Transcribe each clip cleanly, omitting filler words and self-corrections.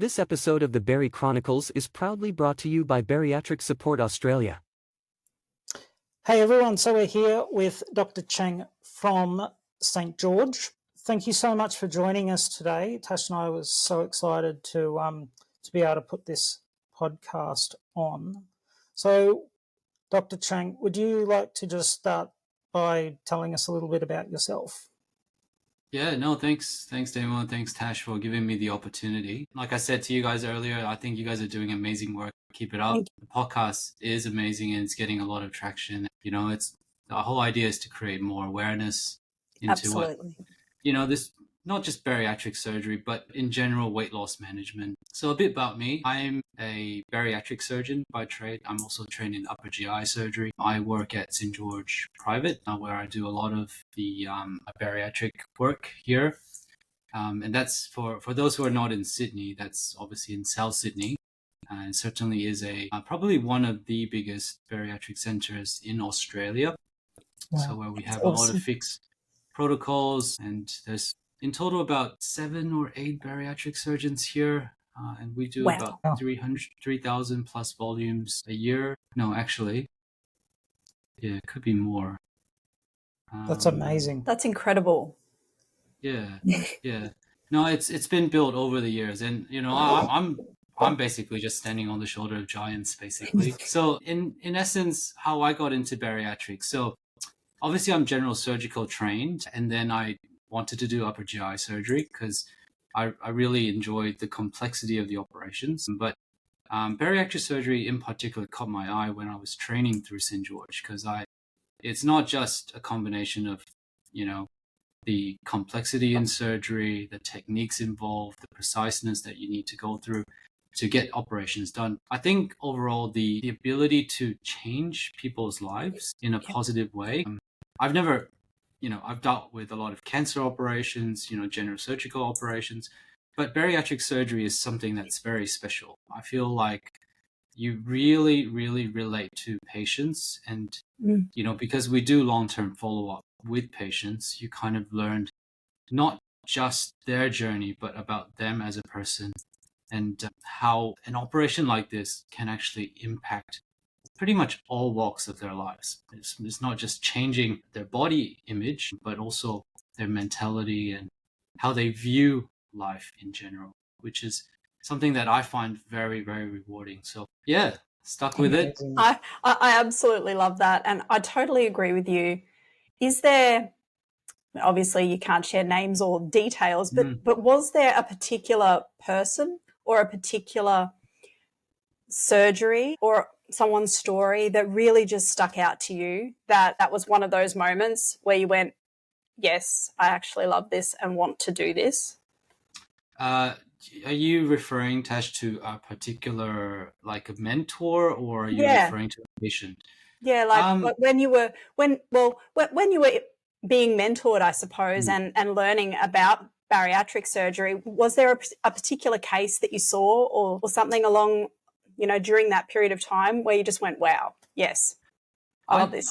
This episode of the Barry Chronicles is proudly brought to you by Bariatric Support Australia. Hey everyone, so we're here with Dr. Cheng from St. George. Thank you so much for joining us today. Tash and I was so excited to be able to put this podcast on. So, Dr. Cheng, would you like to just start by telling us a little bit about yourself? Yeah, no, thanks, Damon. Thanks, Tash, for giving me the opportunity. Like I said to you guys earlier, I think you guys are doing amazing work. Keep it up. The podcast is amazing and it's getting a lot of traction. You know, it's the whole idea is to create more awareness into this, not just bariatric surgery, but in general weight loss management. So a bit about me. I'm a bariatric surgeon by trade. I'm also trained in upper GI surgery. I work at St. George Private, where I do a lot of the bariatric work here. And that's for those who are not in Sydney, that's obviously in South Sydney. And certainly is probably one of the biggest bariatric centers in Australia. Wow. So where we have a lot of fixed protocols, and there's in total about 7 or 8 bariatric surgeons here, and we do about 3,000 plus volumes a year. No, actually, yeah, it could be more. That's amazing. That's incredible. Yeah. No, it's been built over the years, and I'm basically just standing on the shoulder of giants, basically. So in essence, how I got into bariatrics. So obviously I'm general surgical trained, and then I wanted to do upper GI surgery because I really enjoyed the complexity of the operations. But bariatric surgery in particular caught my eye when I was training through St. George, because it's not just a combination of, the complexity in surgery, the techniques involved, the preciseness that you need to go through to get operations done. I think overall the ability to change people's lives in a positive way. I've never, I've dealt with a lot of cancer operations, general surgical operations, but bariatric surgery is something that's very special. I feel like you really, really relate to patients, and, because we do long-term follow-up with patients, you kind of learned not just their journey, but about them as a person, and how an operation like this can actually impact pretty much all walks of their lives. It's not just changing their body image, but also their mentality and how they view life in general, which is something that I find very, very rewarding. So yeah, stuck with it. I absolutely love that. And I totally agree with you. Is there, obviously you can't share names or details, but was there a particular person or a particular surgery or someone's story that really just stuck out to you, that was one of those moments where you went, yes, I actually love this and want to do this? Are you referring, Tash, to a particular, like a mentor, or are you referring to a patient? Yeah, like when you were being mentored, I suppose, and learning about bariatric surgery, was there a particular case that you saw or something along, during that period of time where you just went, wow, yes, I love this?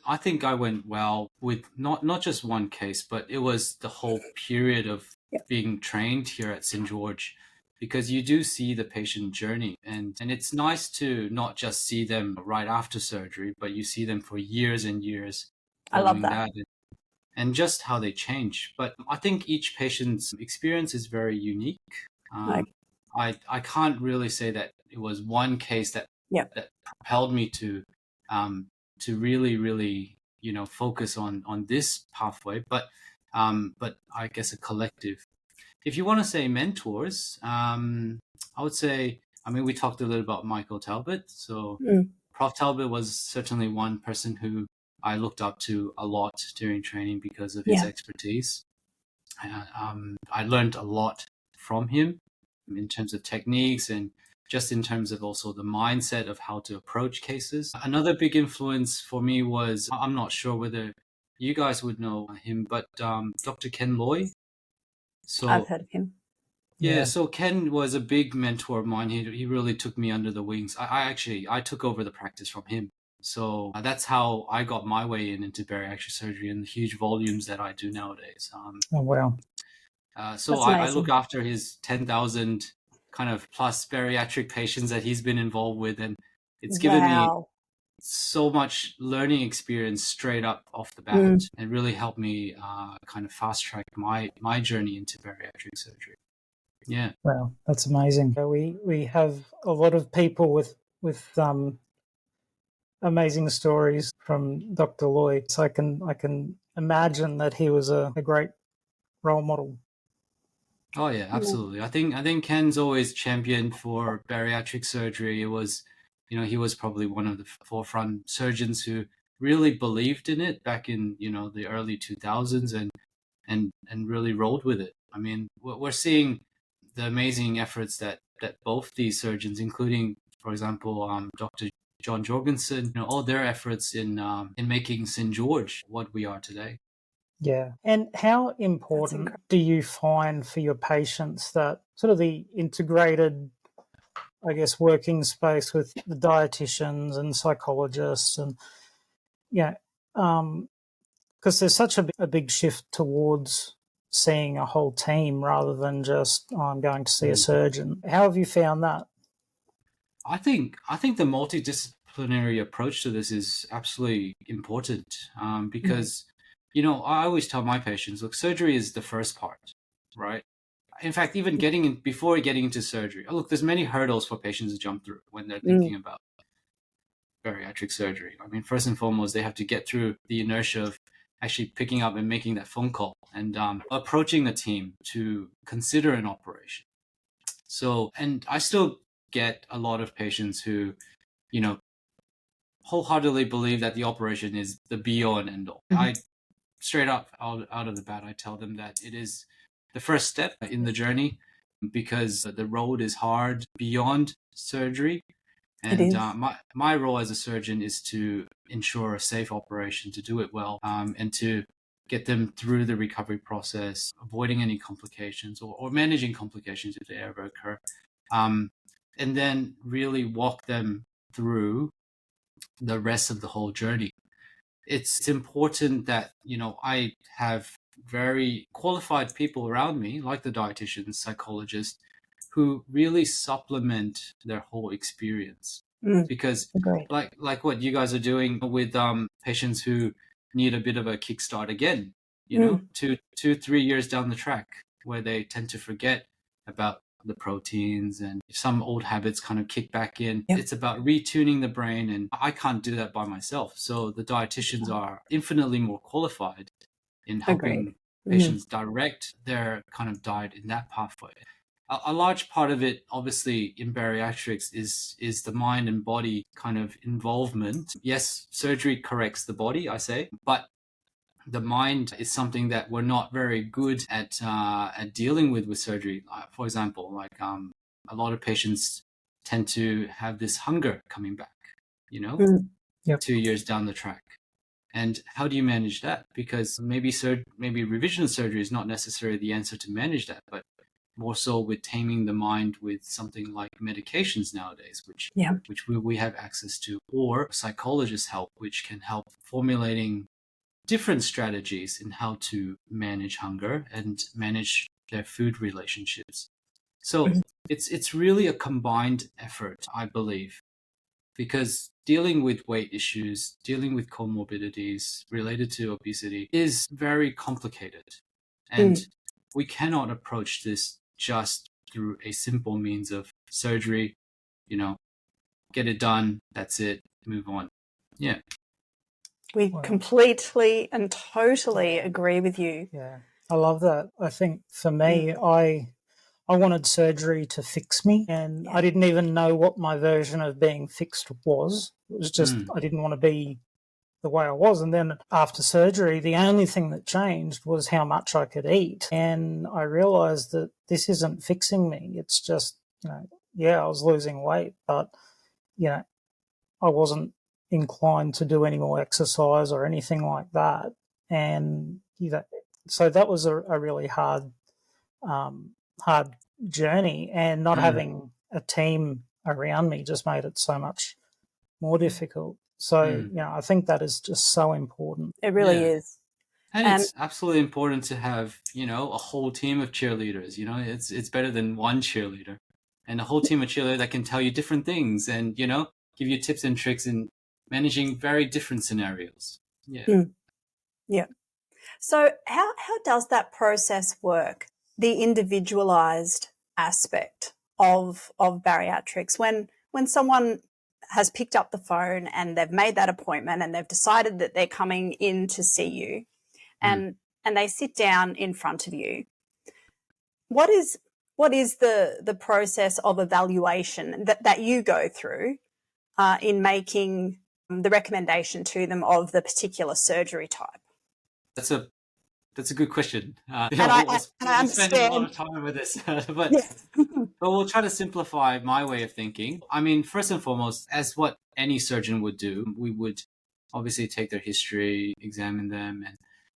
I think I went well with not just one case, but it was the whole period of being trained here at St. George, because you do see the patient journey, and it's nice to not just see them right after surgery, but you see them for years and years. I love that. And just how they change. But I think each patient's experience is very unique. I can't really say that it was one case that propelled me to really, really, focus on this pathway. But I guess a collective. If you want to say mentors, I would say, we talked a little about Michael Talbot. So Prof. Talbot was certainly one person who I looked up to a lot during training because of his expertise. I learned a lot from him in terms of techniques and just in terms of also the mindset of how to approach cases. Another big influence for me was, I'm not sure whether you guys would know him, but Dr. Ken Loy. So I've heard of him. Yeah, so Ken was a big mentor of mine. He really took me under the wings. I took over the practice from him. So that's how I got my way into bariatric surgery and the huge volumes that I do nowadays. Oh, wow. So I look after his 10,000 kind of plus bariatric patients that he's been involved with, and it's given me so much learning experience straight up off the bat, and really helped me kind of fast track my journey into bariatric surgery. Yeah. Wow, that's amazing. We have a lot of people with amazing stories from Dr. Loy. So I can imagine that he was a great role model. Oh yeah, absolutely. I think Ken's always championed for bariatric surgery. It was, he was probably one of the forefront surgeons who really believed in it back in, the early 2000s and really rolled with it. I mean, we're seeing the amazing efforts that both these surgeons, including, for example, Dr. John Jorgensen, all their efforts in making St. George what we are today. Yeah. And how important do you find for your patients that sort of the integrated, I guess, working space with the dietitians and psychologists and, because there's such a big shift towards seeing a whole team rather than just, I'm going to see a surgeon. How have you found that? I think the multidisciplinary approach to this is absolutely important because, I always tell my patients, look, surgery is the first part, right? In fact, even before getting into surgery, look, there's many hurdles for patients to jump through when they're thinking about bariatric surgery. I mean, first and foremost, they have to get through the inertia of actually picking up and making that phone call and approaching the team to consider an operation. So, and I still get a lot of patients who, wholeheartedly believe that the operation is the be-all and end-all. I straight up out of the bat, I tell them that it is the first step in the journey because the road is hard beyond surgery. And my role as a surgeon is to ensure a safe operation, to do it well, and to get them through the recovery process, avoiding any complications or managing complications if they ever occur. And then really walk them through the rest of the whole journey. It's important that, I have very qualified people around me, like the dietitians, psychologists, who really supplement their whole experience. Because like what you guys are doing with patients who need a bit of a kickstart again, 2-3 years down the track, where they tend to forget about the proteins and some old habits kind of kick back in. It's about retuning the brain, and I can't do that by myself. So the dietitians are infinitely more qualified in helping patients direct their kind of diet in that pathway. A large part of it, obviously, in bariatrics is the mind and body kind of involvement. Yes, surgery corrects the body, I say, but the mind is something that we're not very good at dealing with surgery. For example, like a lot of patients tend to have this hunger coming back, 2 years down the track. And how do you manage that? Because maybe revision surgery is not necessarily the answer to manage that, but more so with taming the mind with something like medications nowadays, which we have access to, or psychologists help, which can help formulating different strategies in how to manage hunger and manage their food relationships. So it's really a combined effort, I believe, because dealing with weight issues, dealing with comorbidities related to obesity is very complicated. And we cannot approach this just through a simple means of surgery, get it done, that's it, move on. Yeah. We completely and totally agree with you. Yeah, I love that. I think for me, I wanted surgery to fix me, and I didn't even know what my version of being fixed was. It was just I didn't want to be the way I was. And then after surgery, the only thing that changed was how much I could eat. And I realized that this isn't fixing me. It's just, I was losing weight, but, I wasn't inclined to do any more exercise or anything like that. And, so that was a really hard journey, and not having a team around me just made it so much more difficult. So, I think that is just so important. It really is. And it's absolutely important to have, a whole team of cheerleaders. It's better than one cheerleader. and a whole team of cheerleaders that can tell you different things and, give you tips and tricks in managing very different scenarios. Yeah. Yeah. So how does that process work? The individualized aspect of bariatrics, when someone has picked up the phone and they've made that appointment and they've decided that they're coming in to see you, and they sit down in front of you, what is the process of evaluation that you go through in making the recommendation to them of the particular surgery type? That's a good question. I We're spending a lot understand. of time with this, but Yes. but we'll try to simplify my way of thinking. I mean, first and foremost, as what any surgeon would do, we would obviously take their history, examine them, and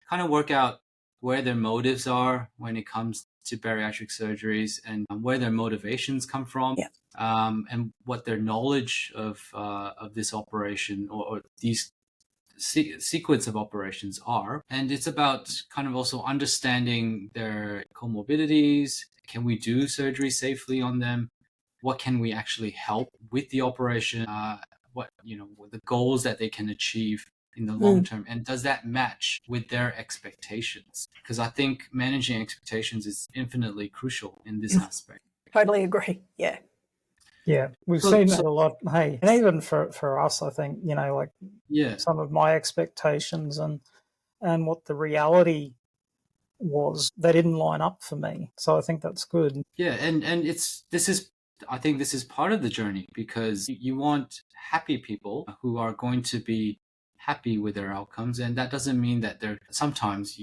kind of work out where their motives are when it comes to bariatric surgeries and where their motivations come from, Yeah. and what their knowledge of this operation or these sequence of operations are. And it's about kind of also understanding their comorbidities. Can we do surgery safely on them? What can we actually help with the operation? What the goals that they can achieve in the long term, and does that match with their expectations? Because I think managing expectations is infinitely crucial in this aspect. Totally agree. Yeah. Yeah, we've seen that a lot. Hey, and even for us, I think, like some of my expectations and what the reality was, they didn't line up for me. So I think that's good. Yeah, and I think this is part of the journey, because you want happy people who are going to be happy with their outcomes, and that doesn't mean that they're sometimes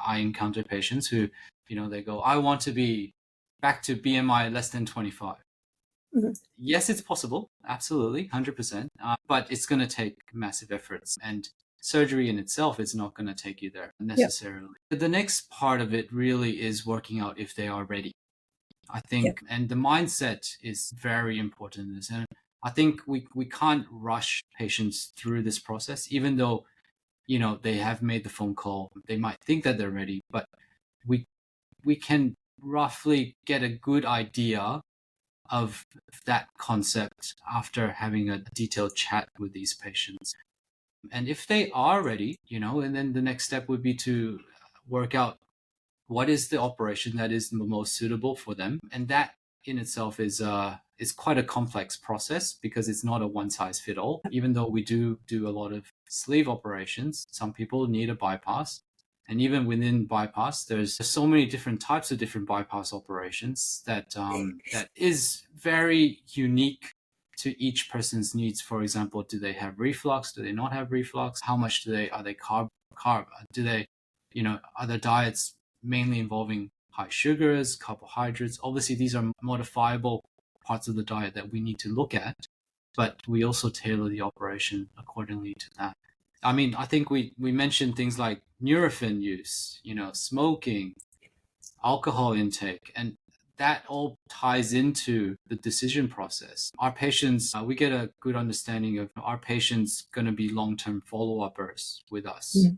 I encounter patients who, they go, I want to be back to BMI less than 25. Yes, it's possible, absolutely, 100%, but it's going to take massive efforts, and surgery in itself is not going to take you there necessarily. But the next part of it really is working out if they are ready, I think, and the mindset is very important in this. And I think we can't rush patients through this process, even though, they have made the phone call, they might think that they're ready, but we can roughly get a good idea of that concept after having a detailed chat with these patients. And if they are ready, and then the next step would be to work out what is the operation that is the most suitable for them. And that in itself is quite a complex process, because it's not a one size fit all. Even though we do a lot of sleeve operations, some people need a bypass. And even within bypass, there's so many different types of different bypass operations that that is very unique to each person's needs. For example, do they have reflux? Do they not have reflux? How much are they carb? Do they, are their diets mainly involving high sugars, carbohydrates? Obviously, these are modifiable parts of the diet that we need to look at, but we also tailor the operation accordingly to that. I mean, I think we mentioned things like Nurofen use, smoking, alcohol intake, and that all ties into the decision process. Our patients, we get a good understanding of our patients going to be long-term follow-uppers with us.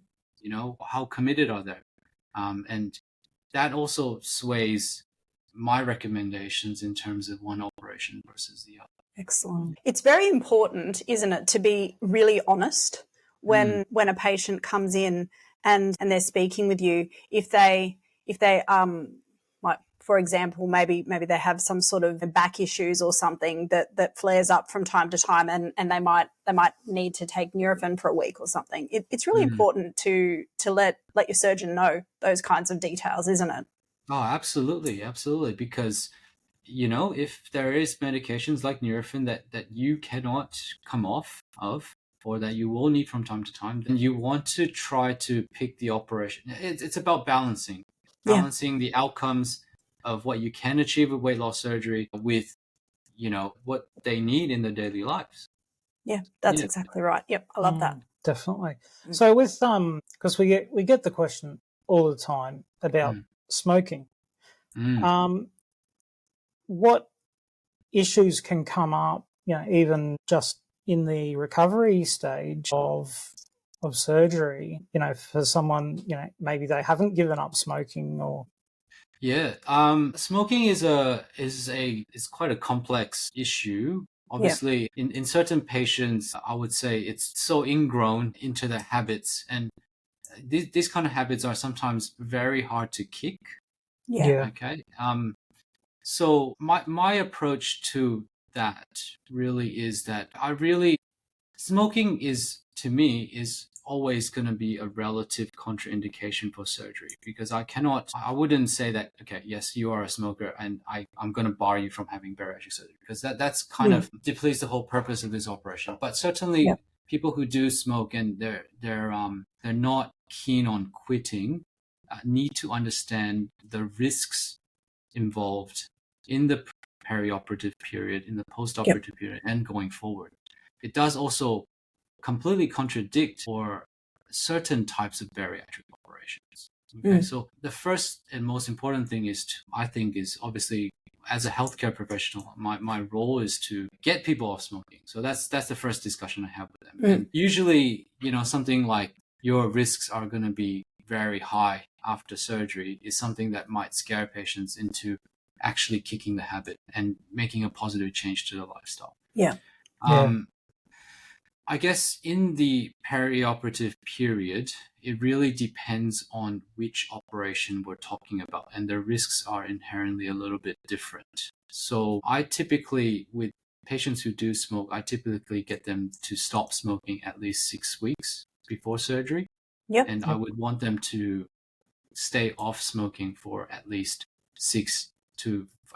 How committed are they? And that also sways my recommendations in terms of one operation versus the other. Excellent. It's very important, isn't it, to be really honest when a patient comes in and they're speaking with you. If they like, for example, maybe they have some sort of back issues or something that flares up from time to time, and they might need to take Nurofen for a week or something. It's really important to let your surgeon know those kinds of details, isn't it? Oh, absolutely, because if there is medications like Nurofen that you cannot come off of, or that you will need from time to time, then you want to try to pick the operation. It's about balancing the outcomes of what you can achieve with weight loss surgery with, what they need in their daily lives. Yeah, that's exactly right. Yep, I love that. Definitely. So with because we get the question all the time about smoking. What issues can come up, even just in the recovery stage of surgery, for someone, maybe they haven't given up smoking or... Yeah. Smoking is quite a complex issue. Obviously, in certain patients, I would say it's so ingrown into their habits, and these kind of habits are sometimes very hard to kick. Yeah. Okay. So my approach to that really is that smoking is, to me, is always going to be a relative contraindication for surgery, because I wouldn't say that, okay, yes, you are a smoker and I'm going to bar you from having bariatric surgery, because that's kind of depletes the whole purpose of this operation. But certainly people who do smoke and they're not keen on quitting need to understand the risks involved in the perioperative period, in the post-operative period, and going forward. It does also completely contradict for certain types of bariatric operations. Okay, so the first and most important thing I think is obviously, as a healthcare professional, my role is to get people off smoking. So that's the first discussion I have with them. And usually, something like your risks are going to be very high after surgery is something that might scare patients into actually kicking the habit and making a positive change to their lifestyle. I guess in the perioperative period, it really depends on which operation we're talking about, and the risks are inherently a little bit different. So with patients who do smoke, I typically get them to stop smoking at least 6 weeks before surgery. And I would want them to stay off smoking for at least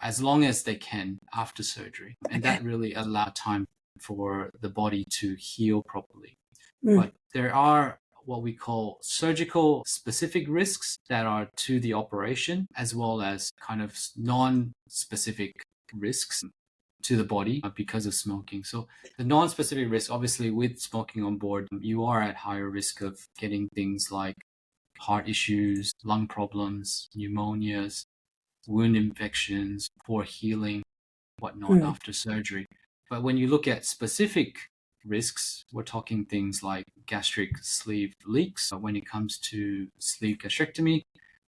as long as they can after surgery. And that really allows time for the body to heal properly. But there are what we call surgical specific risks that are to the operation, as well as kind of non-specific risks to the body because of smoking. So the non-specific risk, obviously with smoking on board, you are at higher risk of getting things like heart issues, lung problems, pneumonias, wound infections, poor healing, whatnot after surgery. But when you look at specific risks, we're talking things like gastric sleeve leaks when it comes to sleeve gastrectomy.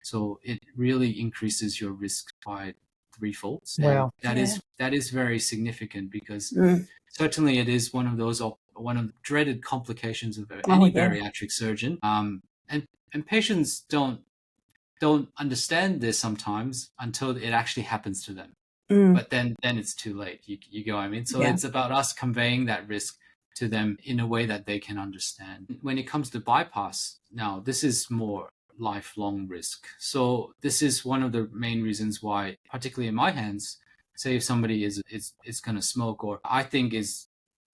So it really increases your risk by threefold. Wow. And that is very significant, because certainly it is one of the dreaded complications of any bariatric surgeon. And patients don't understand this sometimes until it actually happens to them. But then it's too late. You go, I mean, so it's about us conveying that risk to them in a way that they can understand. When it comes to bypass, now this is more lifelong risk. So this is one of the main reasons why, particularly in my hands, say if somebody is going to smoke, or I think is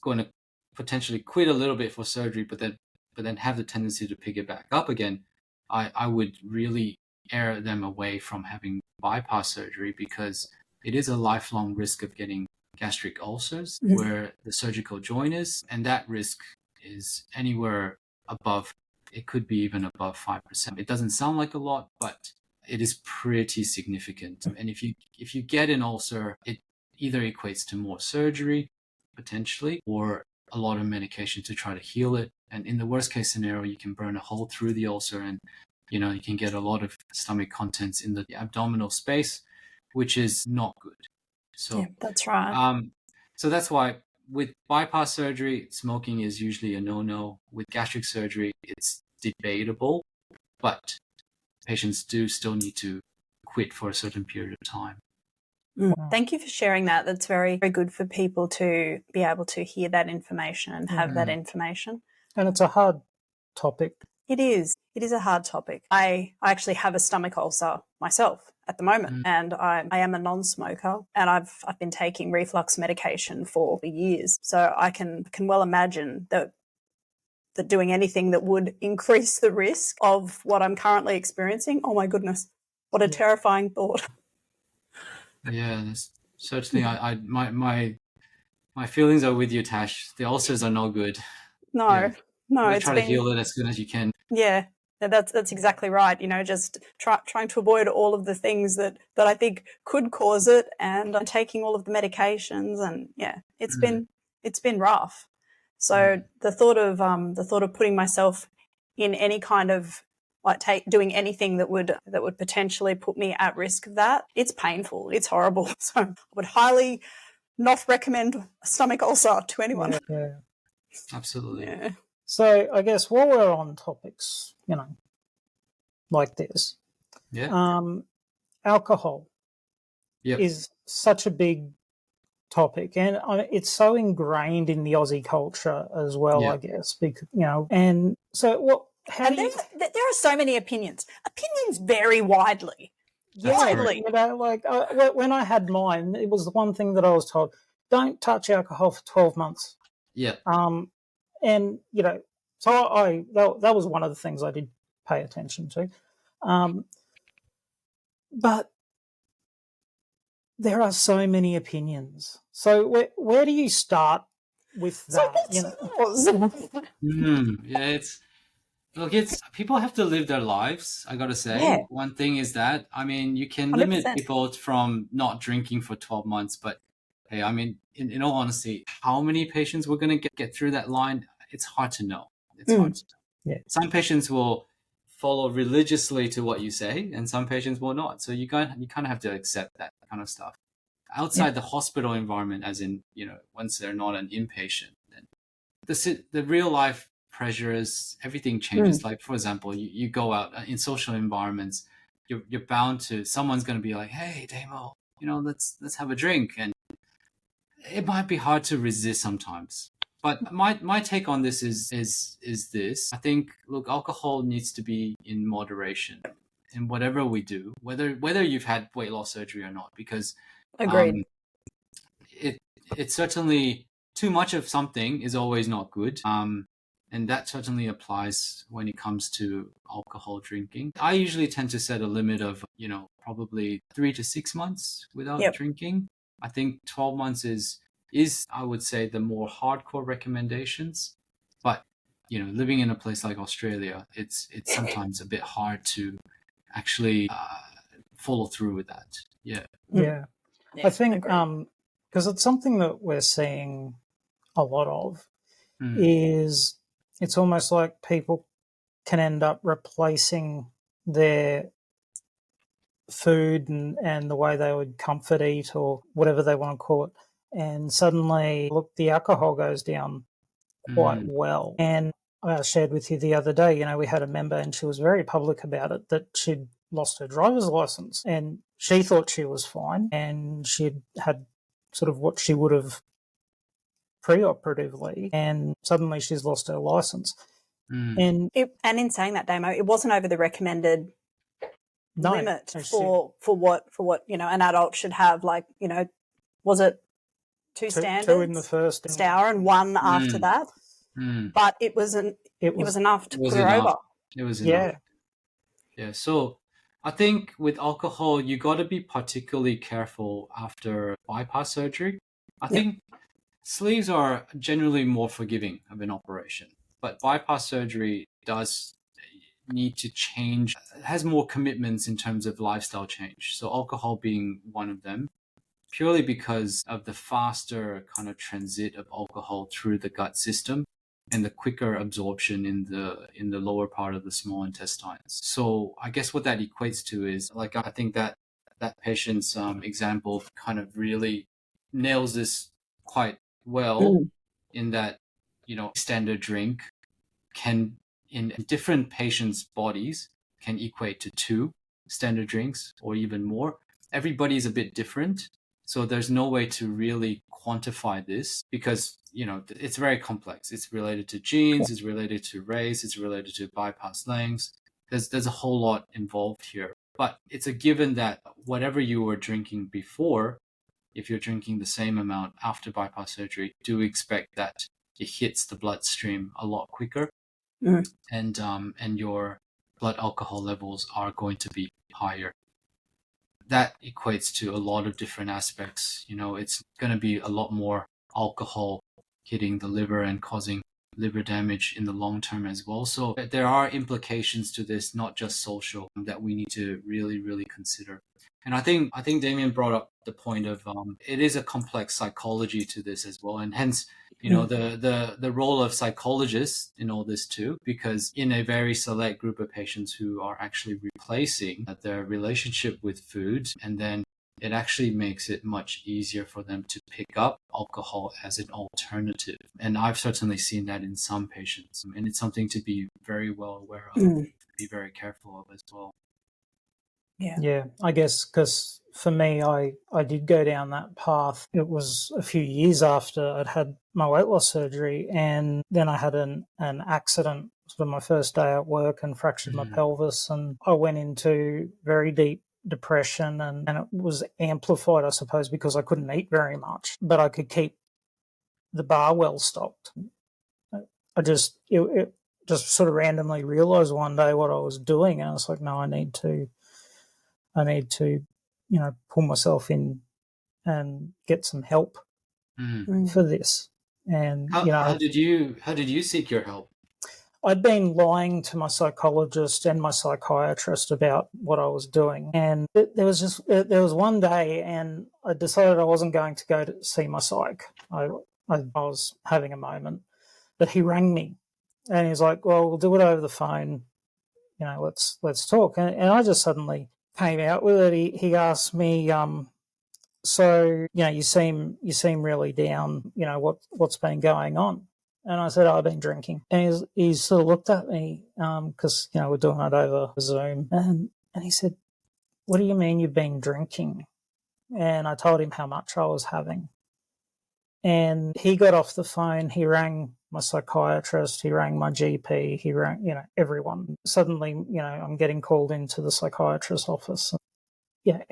going to potentially quit a little bit for surgery, but then have the tendency to pick it back up again, I would really err them away from having bypass surgery, because it is a lifelong risk of getting gastric ulcers where the surgical joint is, and that risk is anywhere above, it could be even above 5%. It doesn't sound like a lot, but it is pretty significant. And if you get an ulcer, it either equates to more surgery, potentially, or a lot of medication to try to heal it. And in the worst case scenario, you can burn a hole through the ulcer, and you can get a lot of stomach contents in the abdominal space, which is not good. So that's right. So that's why with bypass surgery, smoking is usually a no-no. With gastric surgery, it's debatable, but patients do still need to quit for a certain period of time. Thank you for sharing that. That's very, very good for people to be able to hear that information and have that information. And it's a hard topic. It is. It is a hard topic. I actually have a stomach ulcer myself at the moment, and I am a non-smoker, and I've been taking reflux medication for years. So I can well imagine that doing anything that would increase the risk of what I'm currently experiencing. Oh my goodness, what a terrifying thought. Yeah, certainly. My feelings are with you, Tash. The ulcers are no good. No. Try to heal it as good as you can. Yeah, that's exactly right. Just trying to avoid all of the things that I think could cause it, and taking all of the medications, and it's been rough. So the thought of putting myself in any kind of like doing anything that would potentially put me at risk of that. It's painful. It's horrible. So I would highly not recommend a stomach ulcer to anyone. Yeah. Absolutely. Yeah. So I guess while we're on topics, like this, alcohol is such a big topic, and it's so ingrained in the Aussie culture as well, I guess, because, and so what? There are so many opinions. Opinions vary widely. Widely. When I had mine, it was the one thing that I was told: don't touch alcohol for 12 months. Yeah. And so that was one of the things I did pay attention to. But there are so many opinions. So where do you start with that? It's people have to live their lives, I gotta say. Yeah. One thing is that, you can limit 100%. People from not drinking for 12 months, but hey, in all honesty, how many patients we're gonna get through that line, it's hard to know. It's hard to know. Yeah. Some patients will follow religiously to what you say, and some patients will not. So you kind of have to accept that kind of stuff. Outside the hospital environment, as in, once they're not an inpatient, then the real life pressure is everything changes. Like, for example, you go out in social environments, you're bound to, someone's going to be like, hey, Damo, let's have a drink. And it might be hard to resist sometimes. But my take on this is this. I think, look, alcohol needs to be in moderation in whatever we do, whether you've had weight loss surgery or not, because agreed. It's certainly, too much of something is always not good. And that certainly applies when it comes to alcohol drinking. I usually tend to set a limit of, probably 3 to 6 months without drinking. I think 12 months is I would say the more hardcore recommendations. But, living in a place like Australia, it's sometimes a bit hard to actually follow through with that. Yeah. I think because it's something that we're seeing a lot of is it's almost like people can end up replacing their food and the way they would comfort eat or whatever they want to call it. And suddenly, look, the alcohol goes down quite well. And I shared with you the other day, we had a member and she was very public about it, that she'd lost her driver's license and she thought she was fine and she'd had sort of what she would have pre-operatively, and suddenly she's lost her license. And in saying that, Damo, it wasn't over the recommended limit for what an adult should have. Like, was it two standards? 2 in the first hour and 1 after that. But it was enough to put her over. It was enough. Yeah. So I think with alcohol, you got to be particularly careful after bypass surgery. I think sleeves are generally more forgiving of an operation, but bypass surgery does need to change, has more commitments in terms of lifestyle change. So alcohol being one of them, purely because of the faster kind of transit of alcohol through the gut system and the quicker absorption in the lower part of the small intestines. So I guess what that equates to is, like, I think that patient's example kind of really nails this quite well, in that, standard drink can, in different patients' bodies, can equate to 2 standard drinks or even more. Everybody's a bit different. So there's no way to really quantify this because, it's very complex. It's related to genes, it's related to race, it's related to bypass lengths. There's a whole lot involved here. But it's a given that whatever you were drinking before, if you're drinking the same amount after bypass surgery, do expect that it hits the bloodstream a lot quicker. And your blood alcohol levels are going to be higher. That equates to a lot of different aspects. It's going to be a lot more alcohol hitting the liver and causing liver damage in the long term as well. So there are implications to this, not just social, that we need to really, really consider. And I think Damien brought up the point of it is a complex psychology to this as well, and hence the role of psychologists in all this too, because in a very select group of patients who are actually replacing their relationship with food, and then it actually makes it much easier for them to pick up alcohol as an alternative. And I've certainly seen that in some patients, and it's something to be very well aware of, be very careful of as well. Yeah, I guess because for me, I did go down that path. It was a few years after I'd had my weight loss surgery, and then I had an accident sort of my first day at work and fractured my pelvis, and I went into very deep depression, and it was amplified, I suppose, because I couldn't eat very much, but I could keep the bar well stocked. I just sort of randomly realized one day what I was doing, and I was like, no, I need to, pull myself in and get some help for this. And how did you seek your help? I'd been lying to my psychologist and my psychiatrist about what I was doing, and there was one day, and I decided I wasn't going to go to see my psych. I was having a moment, but he rang me, and he's like, "Well, we'll do it over the phone. Let's talk." And I just suddenly came out with it. He asked me, "So, you seem really down. What's been going on?" And I said, I've been drinking. And he sort of looked at me because, we're doing it over Zoom. And he said, what do you mean you've been drinking? And I told him how much I was having. And he got off the phone. He rang my psychiatrist. He rang my GP. He rang, everyone. Suddenly, I'm getting called into the psychiatrist's office. Yeah,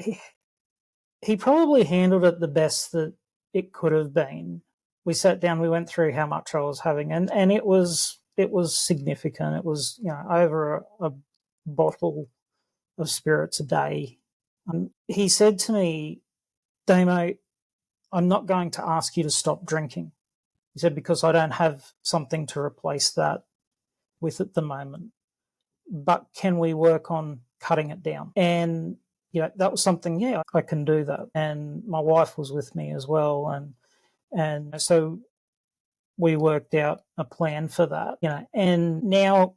he probably handled it the best that it could have been. We sat down, we went through how much I was having, and it was significant. It was, over a bottle of spirits a day. He said to me, Damo, I'm not going to ask you to stop drinking. He said, because I don't have something to replace that with at the moment. But can we work on cutting it down? And, that was something, I can do that. And my wife was with me as well. And so we worked out a plan for that, and now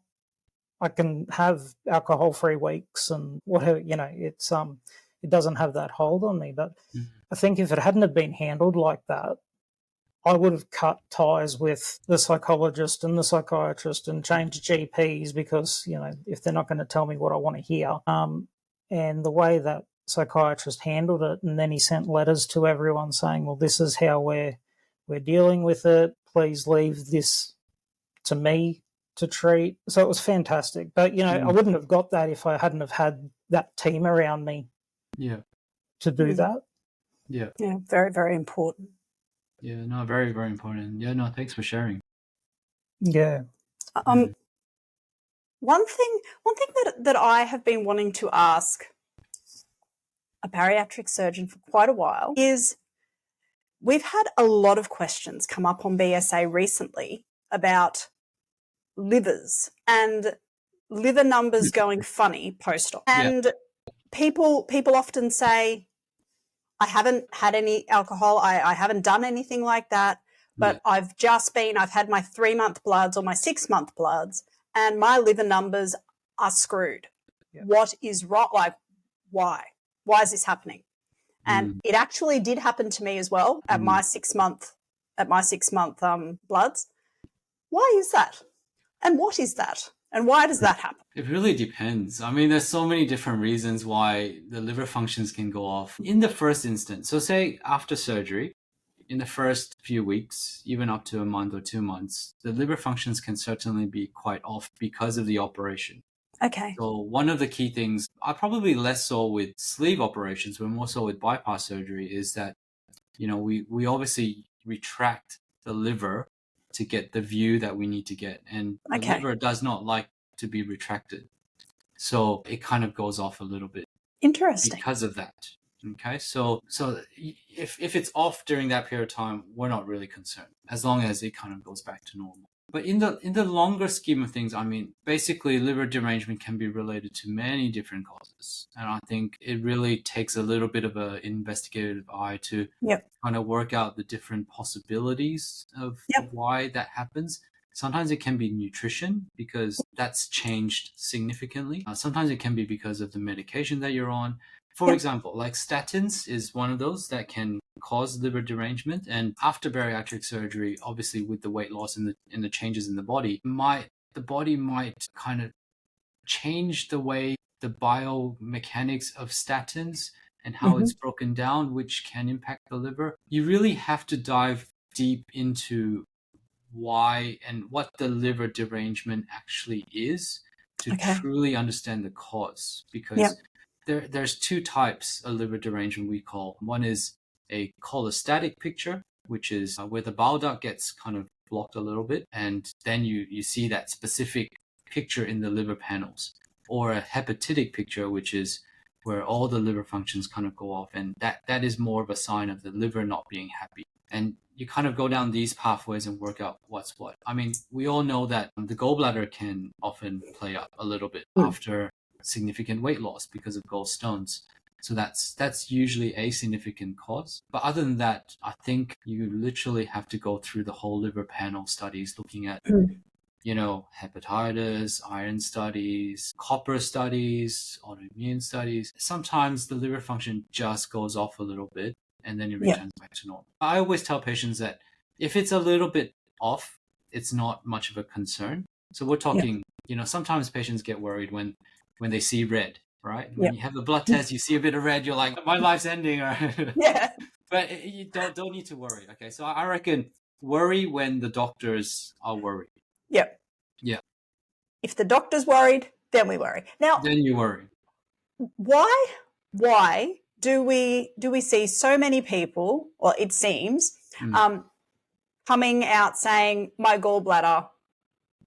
I can have alcohol-free weeks and whatever, it's it doesn't have that hold on me. But I think if it hadn't have been handled like that, I would have cut ties with the psychologist and the psychiatrist and changed GPs because, if they're not going to tell me what I want to hear. And the way that psychiatrist handled it, and then he sent letters to everyone saying, well, this is how we're dealing with it. Please leave this to me to treat. So it was fantastic. But, I wouldn't have got that if I hadn't have had that team around me to do that. Yeah. Yeah, very, very important. Yeah, no, very, very important. Yeah, no, thanks for sharing. Yeah. One thing that I have been wanting to ask a bariatric surgeon for quite a while is we've had a lot of questions come up on BSA recently about livers and liver numbers going funny post-op. And people often say, I haven't had any alcohol, I haven't done anything like that, but I've had my 3-month bloods or my 6-month bloods, and my liver numbers are screwed. What is wrong? Like, why? Why is this happening? And it actually did happen to me as well at my 6-month bloods. Why is that? And what is that? And why does that happen? It really depends. I mean, there's so many different reasons why the liver functions can go off. In the first instance, so say after surgery, in the first few weeks, even up to a month or 2 months, the liver functions can certainly be quite off because of the operation. Okay. So one of the key things, probably less so with sleeve operations, but more so with bypass surgery, is that, we obviously retract the liver to get the view that we need to get. And the liver does not like to be retracted. So it kind of goes off a little bit. Interesting. Because of that. Okay, so if it's off during that period of time, we're not really concerned, as long as it kind of goes back to normal. But in the longer scheme of things, I mean, basically liver derangement can be related to many different causes. And I think it really takes a little bit of an investigative eye to kind of work out the different possibilities of why that happens. Sometimes it can be nutrition because that's changed significantly. Sometimes it can be because of the medication that you're on. For example, like statins is one of those that can cause liver derangement. And after bariatric surgery, obviously with the weight loss and the changes in the body, the body might kind of change the way the biomechanics of statins and how it's broken down, which can impact the liver. You really have to dive deep into why and what the liver derangement actually is to truly understand the cause, because there's two types of liver derangement we call. One is a cholestatic picture, which is where the bile duct gets kind of blocked a little bit, and then you see that specific picture in the liver panels. Or a hepatic picture, which is where all the liver functions kind of go off, and that is more of a sign of the liver not being happy. And you kind of go down these pathways and work out what's what. I mean, we all know that the gallbladder can often play up a little bit after significant weight loss because of gallstones. So that's usually a significant cause. But other than that, I think you literally have to go through the whole liver panel studies, looking at hepatitis, iron studies, copper studies, autoimmune studies. Sometimes the liver function just goes off a little bit and then it returns back to normal. I always tell patients that if it's a little bit off, it's not much of a concern. So we're talking, sometimes patients get worried when they see red, right? When you have the blood test, you see a bit of red, you're like, my life's ending. But you don't need to worry. Okay, so I reckon worry when the doctors are worried. Yeah. If the doctor's worried, then we worry. Now, then you worry. Why do we see so many people, or it seems, coming out saying my gallbladder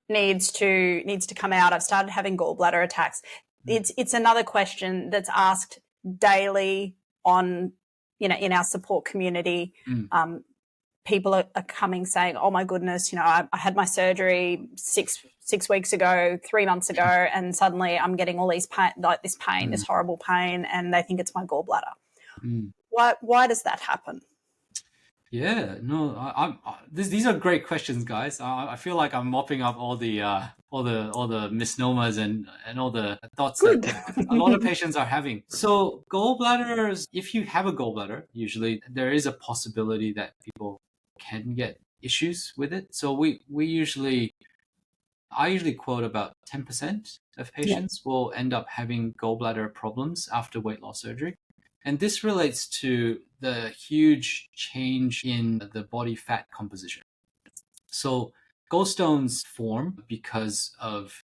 needs to come out. I've started having gallbladder attacks. It's another question that's asked daily on in our support community. People are coming saying, oh my goodness, I had my surgery six weeks ago, 3 months ago, and suddenly I'm getting all these pain, this horrible pain, and they think it's my gallbladder. Why does that happen? Yeah, no, these are great questions, guys. I feel like I'm mopping up all the misnomers and all the thoughts that a lot of patients are having. So gallbladders, if you have a gallbladder, usually there is a possibility that people can get issues with it. So I usually quote about 10% of patients will end up having gallbladder problems after weight loss surgery. And this relates to the huge change in the body fat composition. So gallstones form because of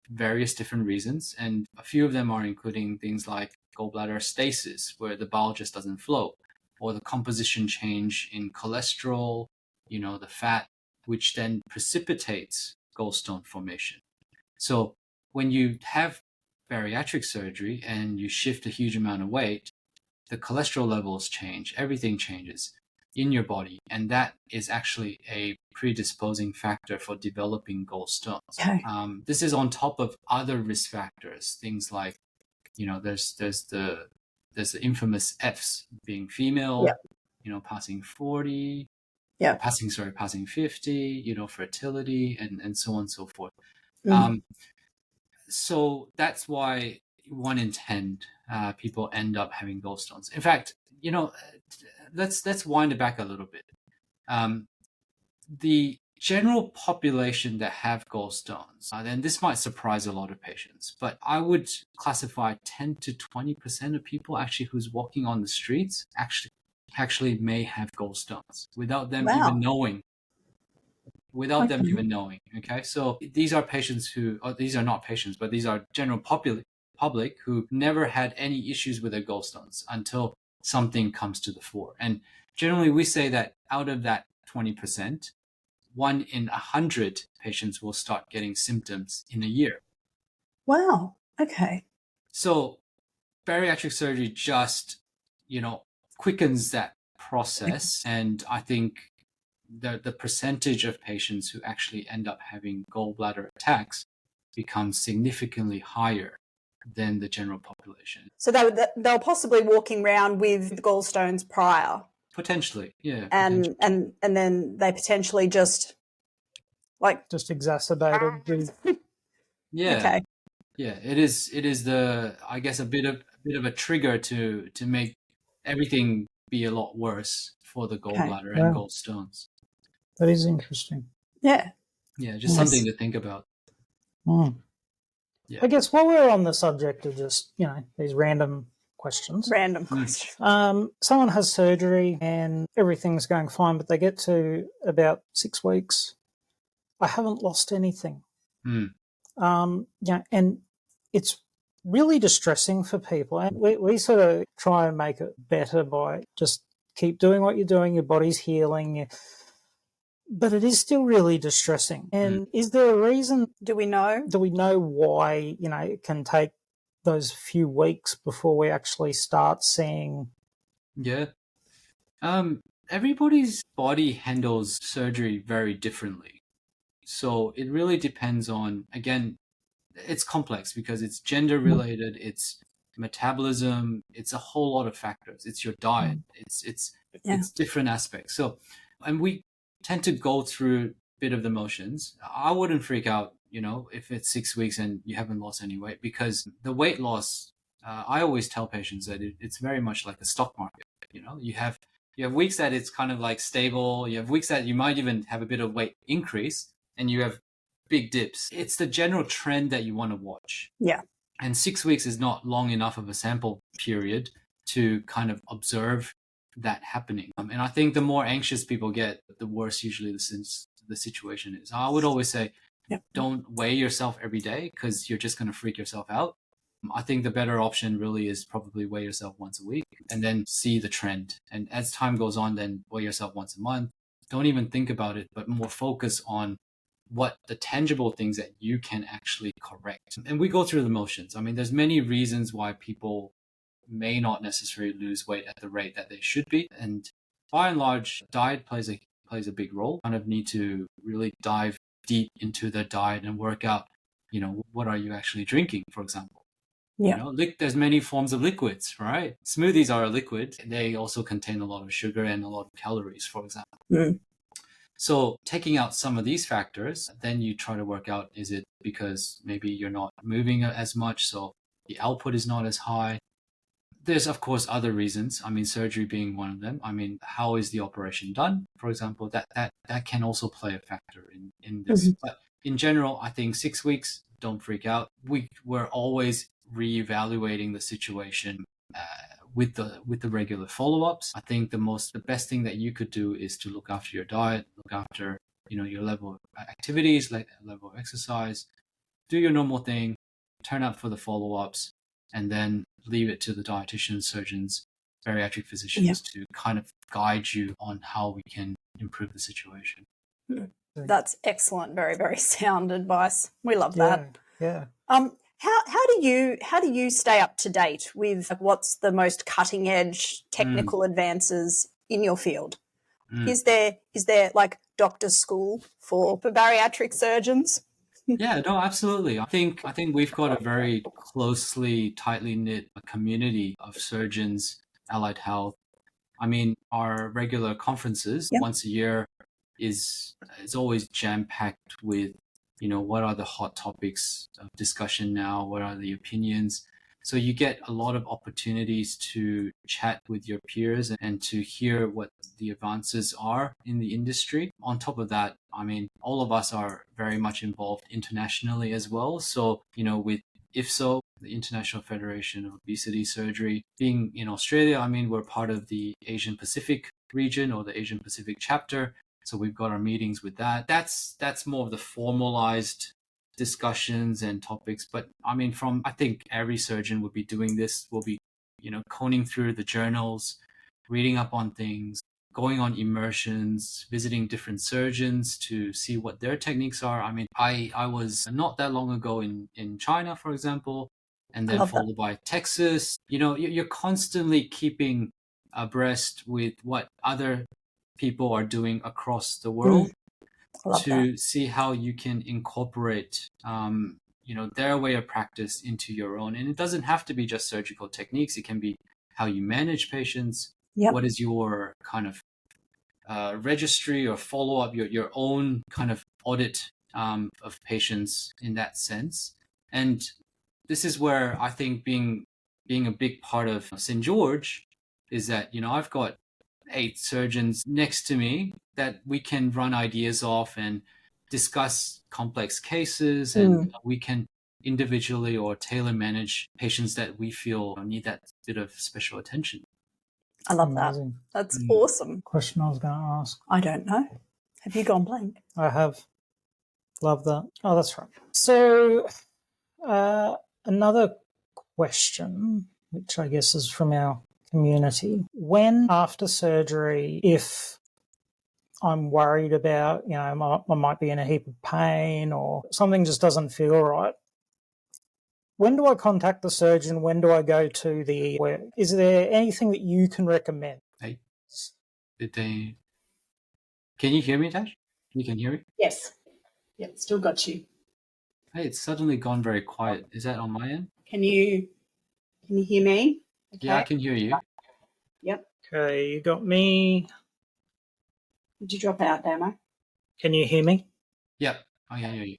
various different reasons, and a few of them are including things like gallbladder stasis, where the bile just doesn't flow, or the composition change in cholesterol, the fat, which then precipitates gallstone formation. So when you have bariatric surgery and you shift a huge amount of weight, the cholesterol levels change, everything changes in your body, and that is actually a predisposing factor for developing gallstones. This is on top of other risk factors, things like, there's the infamous Fs, being female, passing 40, passing 50, fertility, and so on and so forth. So that's why 1 in 10 people end up having gallstones. In fact, let's wind it back a little bit. The general population that have gallstones, then this might surprise a lot of patients, but I would classify 10 to 20% of people actually who's walking on the streets actually may have gallstones without them even knowing. Them even knowing. Okay, so these are patients these are not patients, but these are general public who never had any issues with their gallstones until something comes to the fore. And generally we say that out of that 20%, 1 in 100 patients will start getting symptoms in a year. Wow. Okay. So bariatric surgery just, quickens that process. And I think the percentage of patients who actually end up having gallbladder attacks becomes significantly higher than the general population. So they're possibly walking around with gallstones prior. Potentially, yeah. And then they potentially just exacerbated. Yeah. Okay. Yeah, it is I guess a bit of a trigger to make everything be a lot worse for the gallbladder and Wow. gallstones. That is interesting. Yeah. Yeah, just something to think about. Mm. Yeah. I guess while we're on the subject of just, these random questions. Random question. Someone has surgery and everything's going fine, but they get to about 6 weeks. I haven't lost anything. And it's really distressing for people. And we sort of try and make it better by just keep doing what you're doing. Your body's healing. But it is still really distressing. And is there a reason? Do we know? Do we know why, it can take those few weeks before we actually start seeing? Yeah. Everybody's body handles surgery very differently. So it really depends on, again, it's complex because it's gender related, it's metabolism, it's a whole lot of factors. It's your diet, it's different aspects. So, and we tend to go through a bit of the motions. I wouldn't freak out, if it's 6 weeks and you haven't lost any weight, because the weight loss, I always tell patients that it's very much like a stock market. You have weeks that it's kind of like stable. You have weeks that you might even have a bit of weight increase, and you have big dips. It's the general trend that you want to watch. Yeah. And 6 weeks is not long enough of a sample period to kind of observe that happening. And I think the more anxious people get, the worse usually the situation is. I would always say, don't weigh yourself every day because you're just going to freak yourself out. I think the better option really is probably weigh yourself once a week and then see the trend. And as time goes on, then weigh yourself once a month. Don't even think about it, but more focus on what the tangible things that you can actually correct. And we go through the motions. I mean, there's many reasons why people may not necessarily lose weight at the rate that they should be. And by and large, diet plays a big role. Kind of need to really dive deep into the diet and work out, what are you actually drinking, for example. Yeah. There's many forms of liquids, right? Smoothies are a liquid. They also contain a lot of sugar and a lot of calories, for example. So taking out some of these factors, then you try to work out, is it because maybe you're not moving as much, so the output is not as high? There's, of course, other reasons. I mean, surgery being one of them. I mean, how is the operation done? For example, that can also play a factor in this. But in general, I think 6 weeks, don't freak out. We're always reevaluating the situation with the regular follow-ups. I think the best thing that you could do is to look after your diet, look after your level of activities, like level of exercise, do your normal thing, turn up for the follow-ups, and then leave it to the dietitians, surgeons, bariatric physicians to kind of guide you on how we can improve the situation. That's excellent. Very, very sound advice. We love that. Yeah. How do you stay up to date with what's the most cutting edge technical advances in your field? Is there like doctor's school for bariatric surgeons? Yeah, no, absolutely. I think we've got a very closely, tightly knit community of surgeons, allied health. I mean, our regular conferences once a year is always jam packed with, what are the hot topics of discussion now? What are the opinions? So you get a lot of opportunities to chat with your peers and to hear what the advances are in the industry. On top of that, I mean, all of us are very much involved internationally as well. So, with IFSO, the International Federation of Obesity Surgery, being in Australia, I mean, we're part of the Asian Pacific region or the Asian Pacific chapter. So we've got our meetings with that. That's more of the formalized discussions and topics. But I mean, I think every surgeon would be doing this, will be, combing through the journals, reading up on things, going on immersions, visiting different surgeons to see what their techniques are. I mean, I was not that long ago in China, for example, and then followed by Texas. You're constantly keeping abreast with what other people are doing across the world I love to that. see how you can incorporate their way of practice into your own. And it doesn't have to be just surgical techniques. It can be how you manage patients. Yep. What is your kind of registry or follow up, your own kind of audit of patients in that sense. And this is where I think being a big part of St. George is that, I've got 8 surgeons next to me that we can run ideas off and discuss complex cases, and we can individually or tailor manage patients that we feel need that bit of special attention. I love Amazing. that. That's awesome. Question I was going to ask. I don't know. Have you gone blank? I have. Love that. Oh, that's right. So another question, which I guess is from our community. When after surgery, if I'm worried about, I might be in a heap of pain or something just doesn't feel right, when do I contact the surgeon? When do I go to the ER? Is there anything that you can recommend? Hey, can you hear me, Tash? You can hear me? Yes. Yep, still got you. Hey, it's suddenly gone very quiet. Is that on my end? Can you hear me? Okay. Yeah, I can hear you. Yep. Okay, you got me. Did you drop out, Damo? Can you hear me? Yep, I can hear you.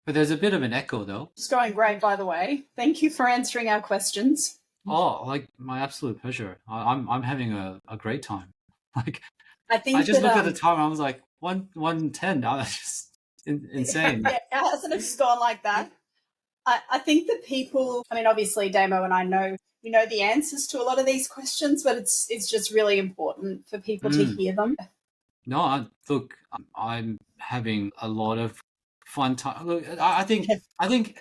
But there's a bit of an echo, though. It's going great, by the way. Thank you for answering our questions. Oh, like my absolute pleasure. I'm having a great time. Like I think I just that, looked at the time and I was like 1:10. That was just insane. Yeah, hasn't it just gone like that? I think that people, I mean, obviously Damo and I know the answers to a lot of these questions, but it's just really important for people to hear them. No, look, I'm having a lot of fun time. Look, I think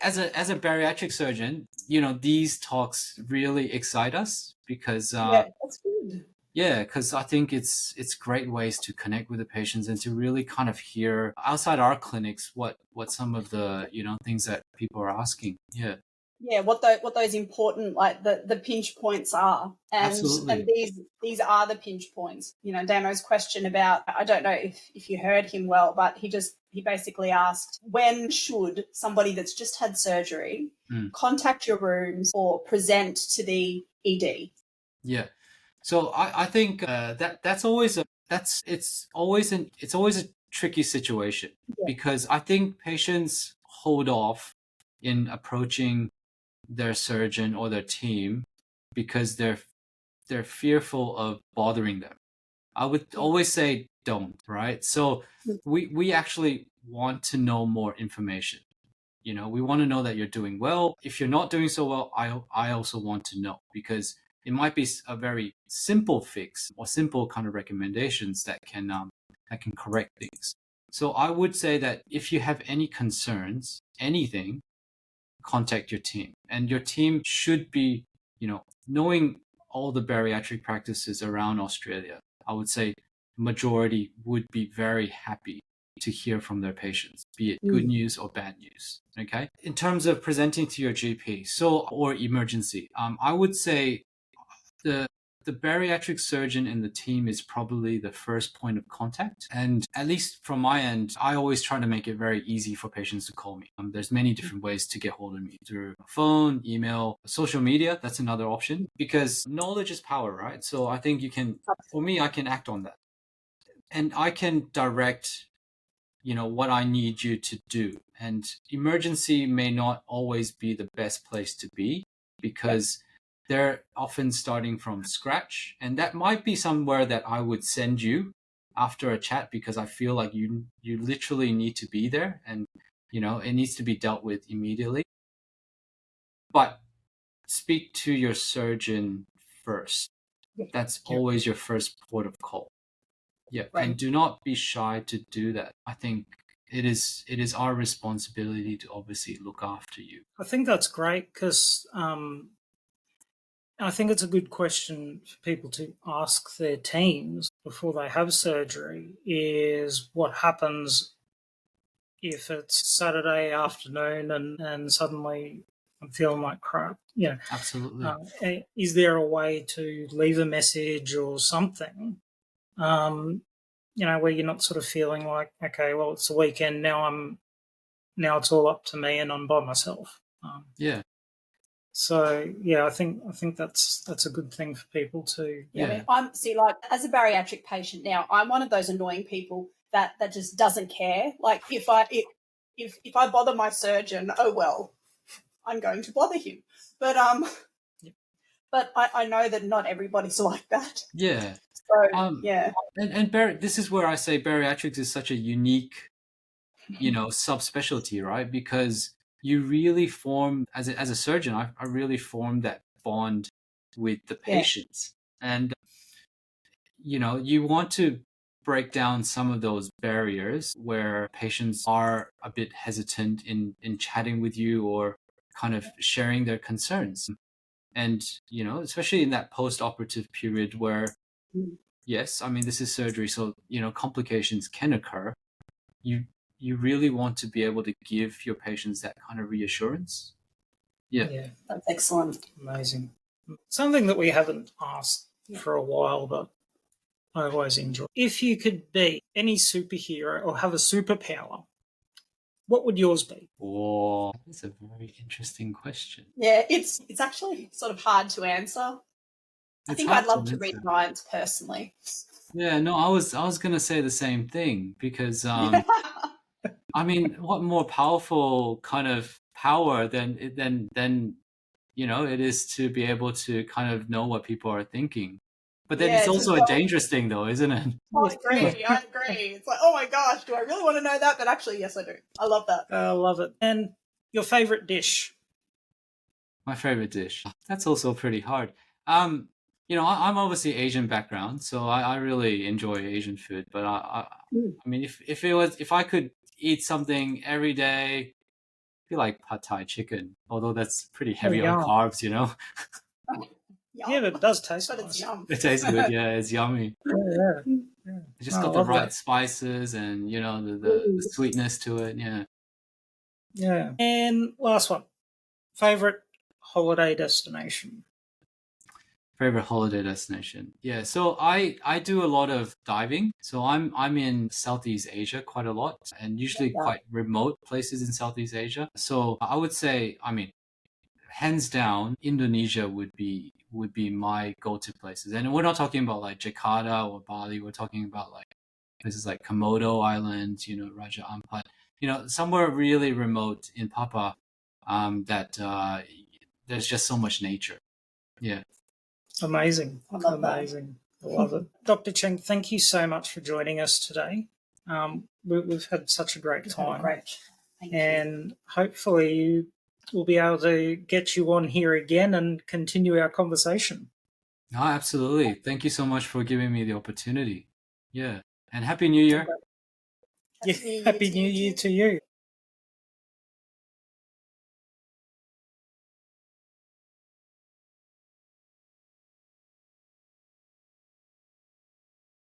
as a bariatric surgeon, these talks really excite us because yeah, that's good. Yeah, because I think it's great ways to connect with the patients and to really kind of hear outside our clinics what some of the things that people are asking. Yeah. Yeah, what those important, like the pinch points are, and Absolutely. and these are the pinch points. Damo's question about, I don't know if you heard him well, but he basically asked, when should somebody that's just had surgery contact your rooms or present to the ED? Yeah. So I think that's always it's always a tricky situation because I think patients hold off in approaching their surgeon or their team because they're fearful of bothering them. I would always say don't, right? So we actually want to know more information. We want to know that you're doing well. If you're not doing so well, I also want to know because it might be a very simple fix or simple kind of recommendations that can correct things. So I would say that if you have any concerns, anything, contact your team. And your team should be, knowing all the bariatric practices around Australia. I would say majority would be very happy to hear from their patients, be it good news or bad news. Okay. In terms of presenting to your GP, or emergency, I would say the bariatric surgeon in the team is probably the first point of contact. And at least from my end, I always try to make it very easy for patients to call me. There's many different ways to get hold of me through phone, email, social media. That's another option because knowledge is power, right? So I think for me, I can act on that. And I can direct, what I need you to do. And emergency may not always be the best place to be because they're often starting from scratch. And that might be somewhere that I would send you after a chat because I feel like you literally need to be there and, it needs to be dealt with immediately. But speak to your surgeon first. That's always your first port of call. Yeah. Right. And do not be shy to do that. I think it is our responsibility to obviously look after you. I think that's great because I think it's a good question for people to ask their teams before they have surgery is what happens if it's Saturday afternoon and suddenly I'm feeling like crap. Absolutely. Is there a way to leave a message or something where you're not sort of feeling like, okay, well, it's the weekend now. Now it's all up to me, and I'm by myself. Yeah. So yeah, I think that's a good thing for people to. Yeah, I mean, I'm like as a bariatric patient now, I'm one of those annoying people that just doesn't care. Like if I bother my surgeon, oh well, I'm going to bother him. But but I know that not everybody's like that. Yeah. So yeah. And this is where I say bariatrics is such a unique, subspecialty, right? Because you really form as a surgeon, I really formed that bond with the patients, and you want to break down some of those barriers where patients are a bit hesitant in chatting with you or kind of sharing their concerns, and especially in that post-operative period where yes, I mean this is surgery, so complications can occur. You really want to be able to give your patients that kind of reassurance. Yeah, that's excellent. Amazing. Something that we haven't asked for a while, but I always enjoy. If you could be any superhero or have a superpower, what would yours be? Oh, that's a very interesting question. Yeah, it's actually sort of hard to answer. I think I'd love to read minds personally. Yeah, no, I was gonna say the same thing because I mean, what more powerful kind of power than it is to be able to kind of know what people are thinking. But then it's also a dangerous thing, though, isn't it? I agree. It's like, oh my gosh, do I really want to know that? But actually, yes, I do. I love that. I love it. And your favorite dish? My favorite dish. That's also pretty hard. I'm obviously Asian background, so I really enjoy Asian food. But I mean, if I could eat something every day, I feel like pad thai chicken. Although that's pretty heavy on carbs, Yeah, but it does taste nice. It's yum. It tastes good. Yeah, it's yummy. Yeah. It's just got the right spices and the sweetness to it. Yeah. Yeah. And last one, favorite holiday destination. Favorite holiday destination. Yeah, so I do a lot of diving. So I'm in Southeast Asia quite a lot, and usually quite remote places in Southeast Asia. So I would say, I mean, hands down, Indonesia would be my go-to places. And we're not talking about like Jakarta or Bali. We're talking about like places like Komodo Island, Raja Ampat, somewhere really remote in Papua, that there's just so much nature. Yeah. Amazing. I love Amazing. I love it. Dr. Cheng, thank you so much for joining us today. We've had such a great time. Great. And hopefully we'll be able to get you on here again and continue our conversation. Oh, absolutely. Thank you so much for giving me the opportunity. Yeah. And Happy New Year. Happy New Year to you.